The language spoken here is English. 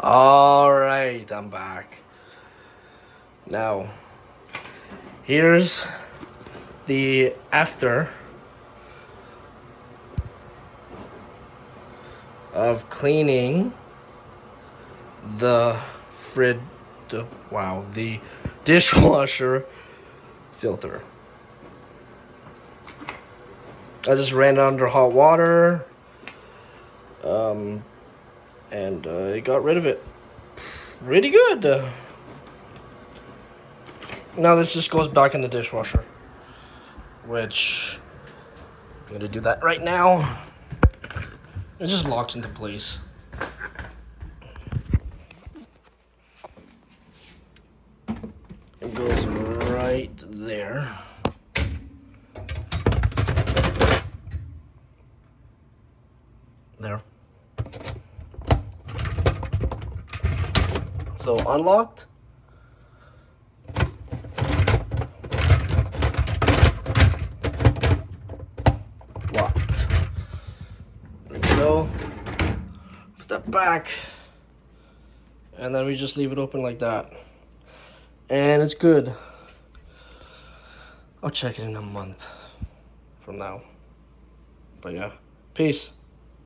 All right, I'm back. Now, here's the after of cleaning the the dishwasher filter. I just ran it under hot water, and it got rid of it. Really good. Now this just goes back in the dishwasher, which I'm gonna do that right now. It just locks into place. It goes right there. There. So unlocked. Locked. There we go. Put that back. And then we just leave it open like that. And it's good. I'll check it in a month from now. But yeah, peace.